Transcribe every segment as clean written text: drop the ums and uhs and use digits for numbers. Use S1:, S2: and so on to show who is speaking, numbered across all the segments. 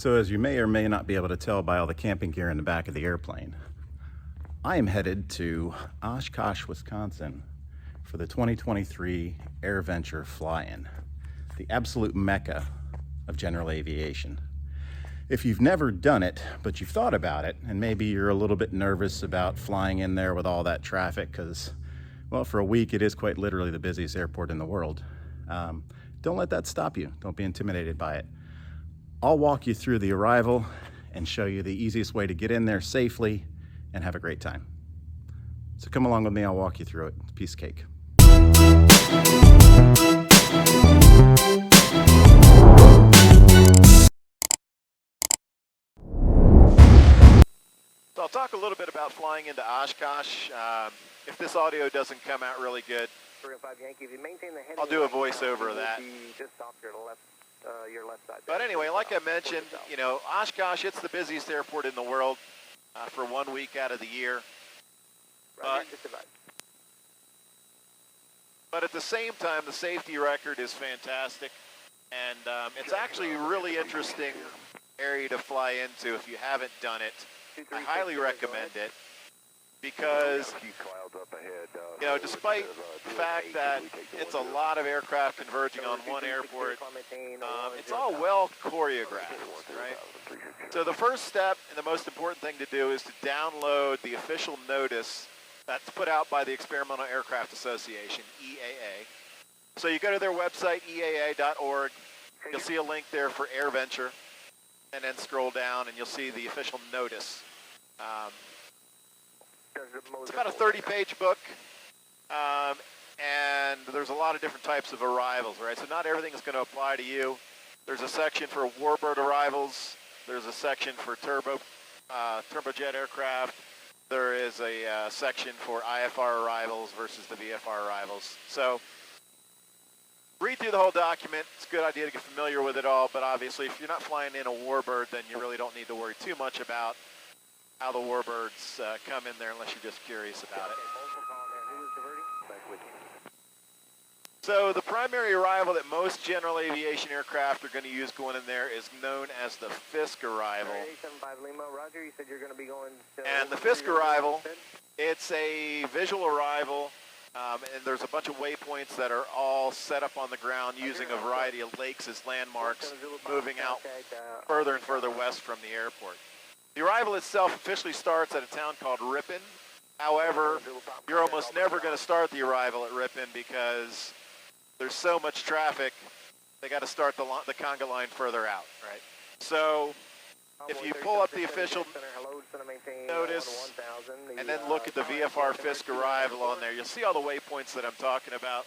S1: So as you may or may not be able to tell by all the camping gear in the back of the airplane, I am headed to Oshkosh, Wisconsin for the 2023 Airventure fly-in, the absolute mecca of general aviation. If you've never done it, but you've thought about it, and maybe you're a little bit nervous about flying in there with all that traffic, because, well, for a week it is quite literally the busiest airport in the world. Don't let that stop you. Don't be intimidated by it. I'll walk you through the arrival and show you the easiest way to get in there safely and have a great time. So come along with me, I'll walk you through it. It's a piece of cake.
S2: So I'll talk a little bit about flying into Oshkosh. If this audio doesn't come out really good, I'll do a voiceover of that. But anyway, like I mentioned, you know, Oshkosh, it's the busiest airport in the world for 1 week out of the year. But at the same time, the safety record is fantastic. And it's actually a really interesting area to fly into if you haven't done it. I highly recommend it because, you know, despite the fact that it's a lot of aircraft converging on one airport, it's all well choreographed, right? So the first step and the most important thing to do is to download the official notice that's put out by the Experimental Aircraft Association, EAA. So you go to their website, EAA.org. You'll see a link there for Airventure, and then scroll down and you'll see the official notice. It's about a 30-page book, and there's a lot of different types of arrivals, right? So not everything is going to apply to you. There's a section for warbird arrivals. There's a section for turbojet aircraft. There is a section for IFR arrivals versus the VFR arrivals. So read through the whole document. It's a good idea to get familiar with it all, but obviously if you're not flying in a warbird, then you really don't need to worry too much about how the warbirds come in there unless you're just curious about it. So the primary arrival that most general aviation aircraft are going to use going in there is known as the FISK Arrival. And the FISK Arrival, it's a visual arrival, and there's a bunch of waypoints that are all set up on the ground using a variety of lakes as landmarks, moving out further and further west from the airport. The arrival itself officially starts at a town called Ripon. However, you're almost never going to start the arrival at Ripon because there's so much traffic, they got to start the conga line further out, right? So if you pull up the official notice and then look at the VFR Fisk Arrival on there, you'll see all the waypoints that I'm talking about.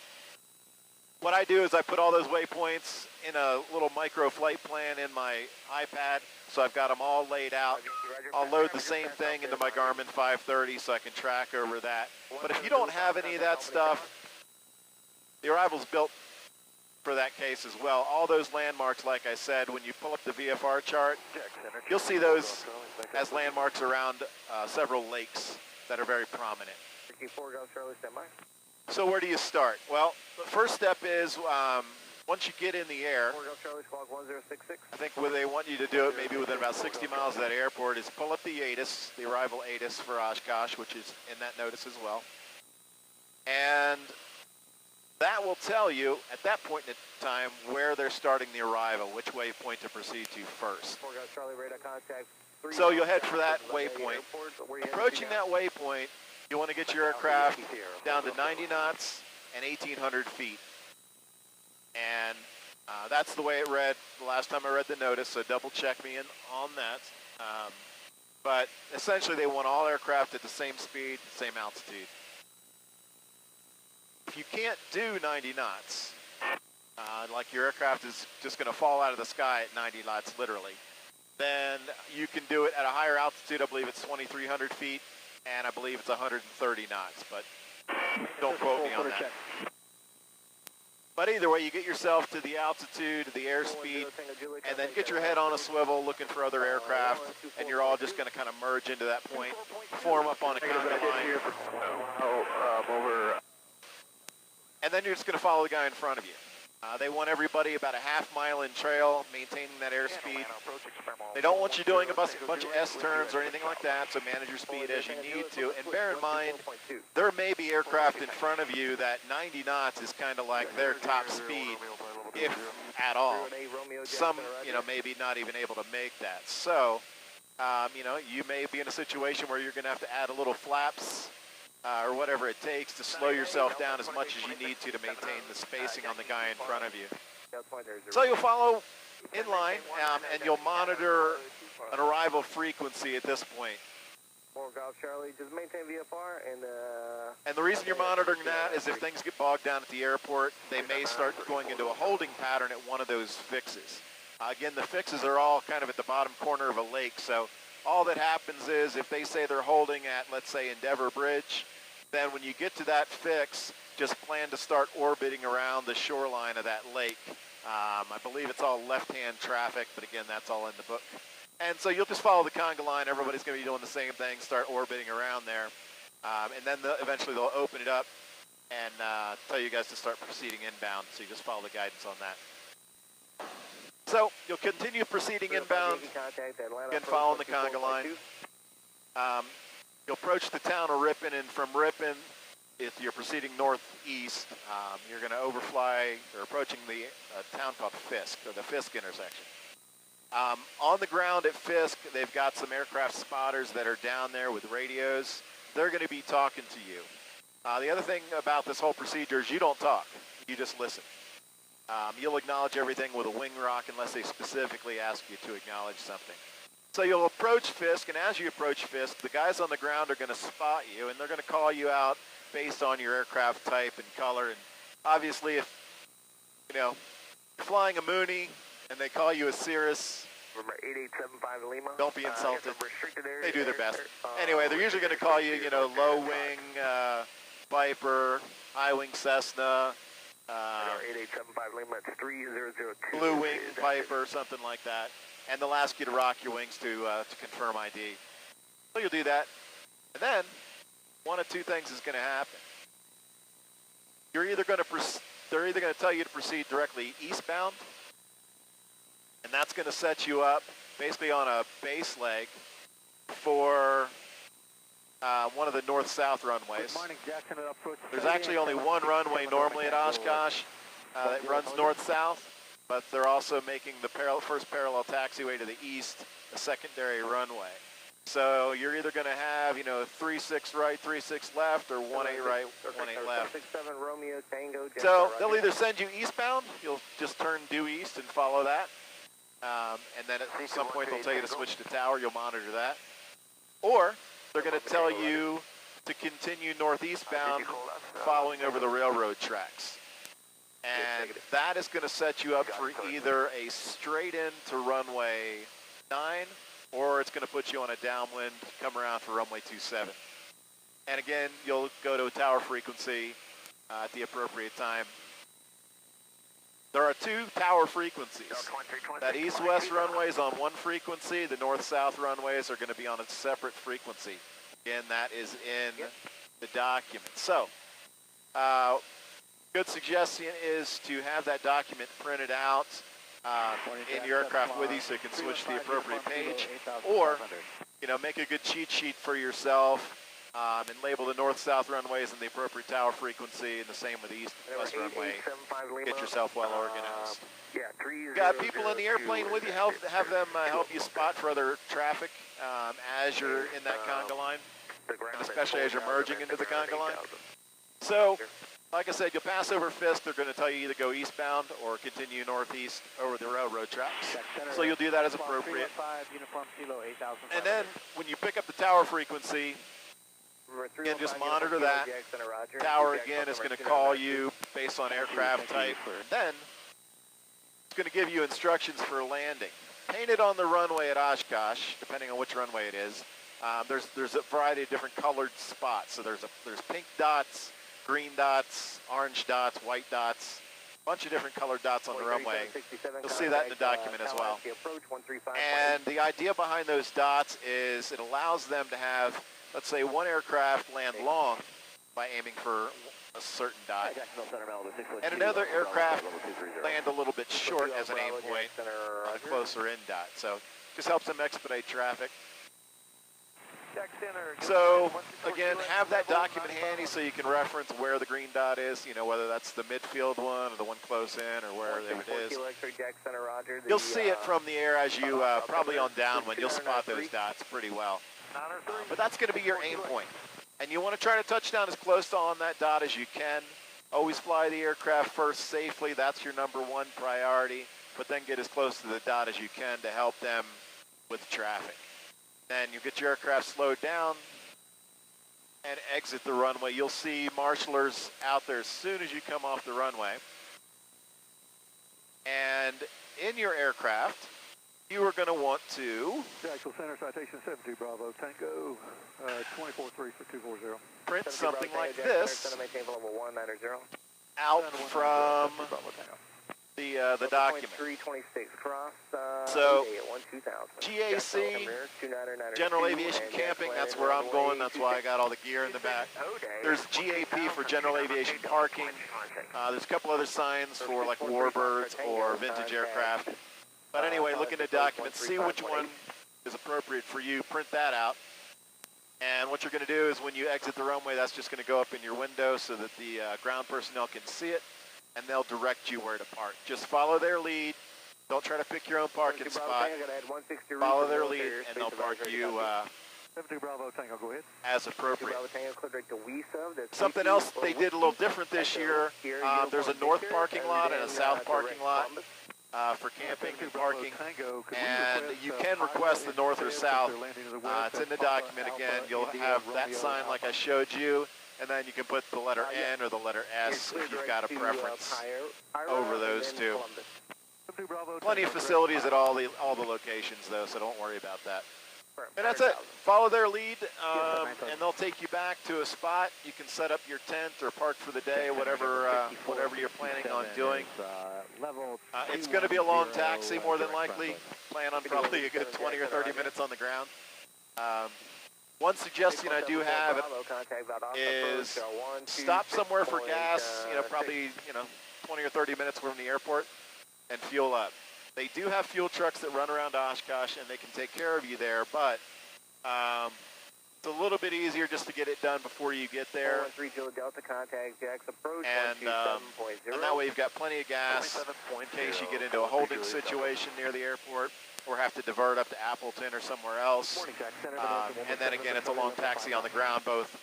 S2: What I do is I put all those waypoints in a little micro flight plan in my iPad, so I've got them all laid out. I'll load the same thing into my Garmin 530 so I can track over that. But if you don't have any of that stuff, the arrival's built for that case as well. All those landmarks, like I said, when you pull up the VFR chart, you'll see those as landmarks around several lakes that are very prominent. So where do you start? Well, the first step is once you get in the air, I think where they want you to do it maybe within about 60 miles of that airport is pull up the ATIS, the arrival ATIS for Oshkosh, which is in that notice as well. And that will tell you at that point in time where they're starting the arrival, which waypoint to proceed to first. So you'll head for that waypoint. Approaching that waypoint, you want to get your aircraft down to 90 knots and 1,800 feet. And that's the way it read the last time I read the notice, so double check me in on that. But essentially they want all aircraft at the same speed, same altitude. If you can't do 90 knots, like your aircraft is just going to fall out of the sky at 90 knots literally, then you can do it at a higher altitude. I believe it's 2,300 feet, and I believe it's 130 knots, but don't quote me on that. But either way, you get yourself to the altitude, the airspeed, and then get your head on a swivel looking for other aircraft, and you're all just going to kind of merge into that point, form up on a conga line. And then you're just going to follow the guy in front of you. They want everybody about a half mile in trail, maintaining that airspeed. don't want you doing a bunch of S-turns or anything like that, so manage your speed as you need to. And bear in mind, there may be aircraft in front of you that 90 knots is kind of like their top speed, if at all. Some, maybe not even able to make that. So, you may be in a situation where you're going to have to add a little flaps or whatever it takes to slow yourself down as much as you need to maintain the spacing on the guy in front of you. So you'll follow in line, and you'll monitor an arrival frequency at this point.
S3: Charlie, just maintain VFR
S2: and the reason you're monitoring that is if things get bogged down at the airport, they may start going into a holding pattern at one of those fixes. Again, the fixes are all kind of at the bottom corner of a lake, so all that happens is if they say they're holding at, let's say, Endeavor Bridge, then when you get to that fix, just plan to start orbiting around the shoreline of that lake. I believe it's all left-hand traffic, but again, that's all in the book. And so you'll just follow the conga line. Everybody's going to be doing the same thing, start orbiting around there. And then eventually they'll open it up and tell you guys to start proceeding inbound. So you just follow the guidance on that. So you'll continue proceeding inbound, again following the conga line. You'll approach the town of Ripon, and from Ripon, if you're proceeding northeast, you're going to overfly, or approaching the town called Fisk, or the Fisk intersection. On the ground at Fisk, they've got some aircraft spotters that are down there with radios. They're going to be talking to you. The other thing about this whole procedure is you don't talk, you just listen. You'll acknowledge everything with a wing rock unless they specifically ask you to acknowledge something. So you'll approach Fisk, and as you approach Fisk, the guys on the ground are going to spot you, and they're going to call you out based on your aircraft type and color. And obviously, if you're flying a Mooney and they call you a Cirrus,
S3: Remember 8875 Lima.
S2: Don't be insulted. They do their best. Anyway, they're usually going to call you, low wing Viper, high wing Cessna,
S3: 8875 Lima. It's 3002.
S2: blue wing Viper, something like that. And they'll ask you to rock your wings to confirm ID. So you'll do that. And then one of two things is going to happen. They're either going to tell you to proceed directly eastbound, and that's going to set you up basically on a base leg for one of the north-south runways. There's actually only one runway normally at Oshkosh that runs north-south, but they're also making the first parallel taxiway to the east a secondary runway. So you're either going to have, 3-6 right, 3-6 left, or 1-8 right, 1-8 left. So they'll either send you eastbound, you'll just turn due east and follow that. And then at some point they'll tell you to switch to tower, you'll monitor that. Or they're going to tell you to continue northeastbound following over the railroad tracks. And that is going to set you up for either a straight in to runway 9, or it's going to put you on a downwind, come around for runway 27. And again, you'll go to a tower frequency at the appropriate time. There are 2 tower frequencies. That east-west runway is on one frequency. The north-south runways are going to be on a separate frequency. Again, that is in the document. So, good suggestion is to have that document printed out in your aircraft with you so you can switch to the appropriate page. Or, make a good cheat sheet for yourself and label the north-south runways and the appropriate tower frequency, and the same with the east-west runway. Get yourself well organized. Got people in the airplane with you, have them help you spot for other traffic as you're in that conga line, and especially as you're merging into the conga line. So, like I said, you'll pass over Fisk. They're going to tell you either go eastbound or continue northeast over the railroad tracks. So you'll do that as appropriate. And then when you pick up the tower frequency, again, just monitor that. Tower, again, is going to call you based on aircraft type. Then it's going to give you instructions for landing. Painted on the runway at Oshkosh, depending on which runway it is, there's a variety of different colored spots. So there's pink dots, green dots, orange dots, white dots, a bunch of different colored dots on the runway. You'll see that in the document as well. And the idea behind those dots is it allows them to have, let's say, one aircraft land long by aiming for a certain dot, and another aircraft land a little bit short as an aim point on a closer in dot. So Just helps them expedite traffic.
S3: Jack Center.
S2: So, again, have that document handy so you can reference where the green dot is, you know, whether that's the midfield one or the one close in or wherever it is.
S3: Jack Center, Roger.
S2: You'll see it from the air as you, probably on downwind, you'll spot those dots pretty well. But that's going to be your aim point. And you want to try to touch down as close to on that dot as you can. Always fly the aircraft first safely. That's your #1 priority. But then get as close to the dot as you can to help them with traffic. Then you get your aircraft slowed down and exit the runway. You'll see marshalers out there as soon as you come off the runway. And in your aircraft, you are going to want to
S4: Jacksonville Center, citation 72 Bravo, Tango, 24-3 for 240.
S2: print something like this out from the document.
S3: 326 cross.
S2: So, GAC, General Aviation Camping, that's where I'm going. That's why I got all the gear in the back. There's GAP for General Aviation Parking. There's a couple other signs for like warbirds or vintage aircraft. But anyway, look in the document, see which one is appropriate for you, print that out. And what you're going to do is when you exit the runway, that's just going to go up in your window so that the ground personnel can see it, and they'll direct you where to park. Just follow their lead. Don't try to pick your own parking spot. Follow their lead, and they'll park you
S4: 72 Bravo, Tango, go ahead.
S2: as appropriate. Something else they did a little different this year, there's a north parking lot and a south parking lot for camping and parking, and you can request the north or south. It's in the document again. You'll have that sign like I showed you, and then you can put the letter N or the letter S if you've got a preference over those two. Plenty of facilities at all the locations though, so don't worry about that. And that's it. Follow their lead, and they'll take you back to a spot. You can set up your tent or park for the day, whatever you're planning on doing. It's going to be a long taxi, more than likely. Plan on probably a good 20 or 30 minutes on the ground. One suggestion I do have is stop somewhere for gas, probably 20 or 30 minutes from the airport, and fuel up. They do have fuel trucks that run around Oshkosh, and they can take care of you there, but it's a little bit easier just to get it done before you get there. And that way you've got plenty of gas in case you get into a holding situation near the airport or have to divert up to Appleton or somewhere else. And then again, it's a long taxi on the ground, both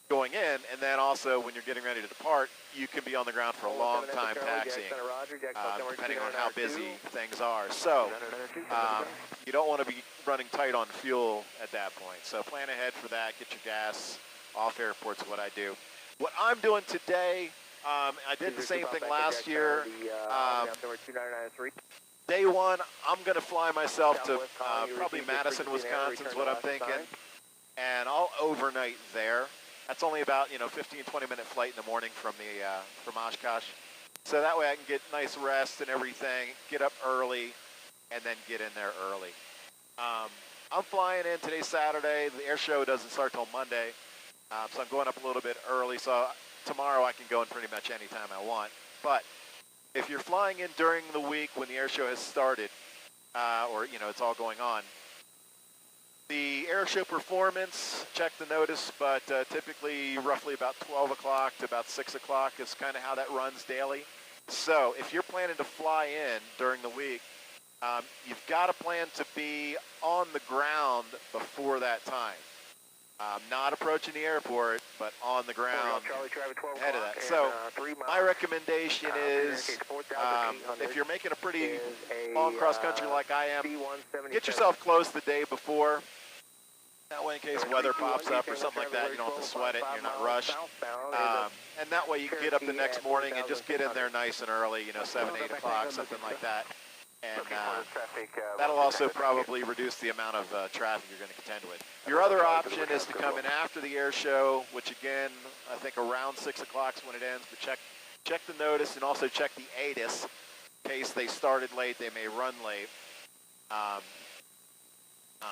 S2: going in, and then also when you're getting ready to depart, you can be on the ground for a long time taxiing, depending on how busy things are. So you don't want to be running tight on fuel at that point. So plan ahead for that. Get your gas off airport's what I do. What I'm doing today, I did the same thing last year. Day one, I'm going to fly myself to probably Madison, Wisconsin is what I'm thinking, and I'll overnight there. That's only about 15, 20-minute flight in the morning from Oshkosh. So that way I can get nice rest and everything, get up early, and then get in there early. I'm flying in today, Saturday. The air show doesn't start till Monday, so I'm going up a little bit early. So tomorrow I can go in pretty much any time I want. But if you're flying in during the week when the air show has started, or it's all going on, the air show performance, check the notice, but typically roughly about 12 o'clock to about 6 o'clock is kind of how that runs daily. So if you're planning to fly in during the week, you've got to plan to be on the ground before that time. Not approaching the airport, but on the ground ahead of that. So my recommendation is, if you're making a pretty long cross country like I am, get yourself close the day before. That way in case weather pops up or something like that, you don't have to sweat it, you're not rushed. And that way you can get up the next morning and just get in there nice and early, 7, 8 o'clock, something like that. And that'll also probably reduce the amount of traffic you're going to contend with. Your other option is to come in after the air show, which again, I think around 6 o'clock is when it ends, but check the notice and also check the ATIS. In case they started late, they may run late.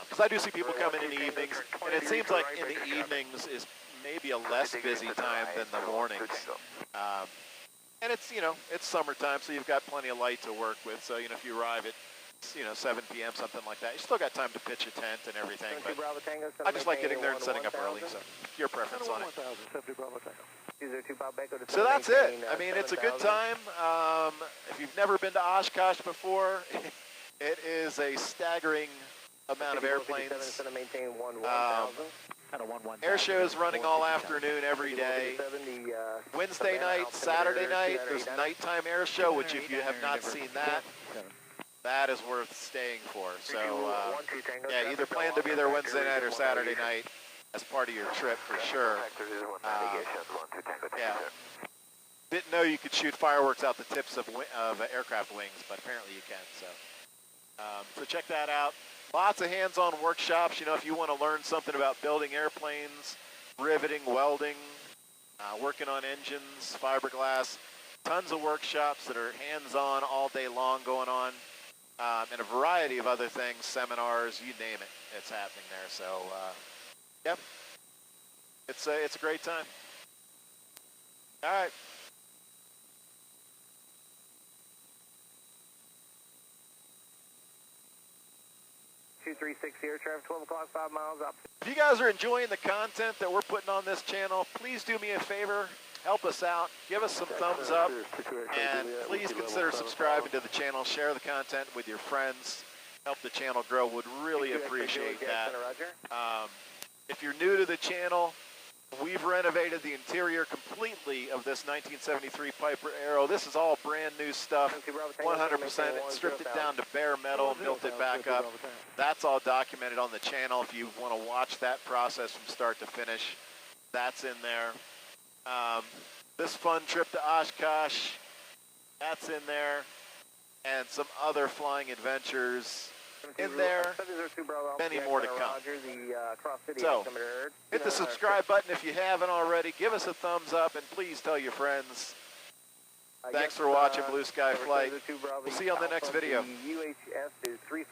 S2: Because I do see people coming in the evenings, and it seems like in the evenings is maybe a less busy time than the mornings. And it's, it's summertime, so you've got plenty of light to work with. So, if you arrive at you know, 7 p.m., something like that. You still got time to pitch a tent and everything,
S3: 72
S2: but
S3: Bravo Tango.
S2: I just like getting there and setting up early, so your preference on it.
S4: 101000, 72 Bravo Tango.
S3: 202 Bob Echo to
S2: So that's it.
S3: maintain,
S2: I mean, it's a good
S3: 7000.
S2: time. If you've never been to Oshkosh before, it is a staggering amount of
S3: 54,
S2: airplanes.
S3: 57, center maintain 1000.
S2: Air shows running all afternoon every day.
S3: 50,
S2: Wednesday
S3: Savannah,
S2: night, Saturday night, there's a nighttime air show, which if you have not seen that, that is worth staying for. So, yeah, either plan to be there Wednesday night or Saturday night as part of your trip for sure. Yeah. Didn't know you could shoot fireworks out the tips of aircraft wings, but apparently you can. So check that out. Lots of hands-on workshops. You know, if you want to learn something about building airplanes, riveting, welding, working on engines, fiberglass, tons of workshops that are hands-on all day long going on, and a variety of other things, seminars, you name it, it's happening there. So, yep, it's a great time. All right.
S3: Air traffic 12 o'clock, 5 miles up.
S2: If you guys are enjoying the content that we're putting on this channel, please do me a favor, help us out, give us some thumbs up, and please consider subscribing to the channel, share the content with your friends, help the channel grow, would really appreciate that. If you're new to the channel, we've renovated the interior completely of this 1973 Piper Arrow. This is all brand new stuff, 100%, stripped it down to bare metal and built it back up. That's all documented on the channel. If you want to watch that process from start to finish, that's in there. This fun trip to Oshkosh, that's in there. And some other flying adventures in there. Many more to come. So, hit the subscribe button if you haven't already. Give us a thumbs up, and please tell your friends. Thanks for watching Blue Sky Flight. We'll see you on the next video.
S3: UHS is 3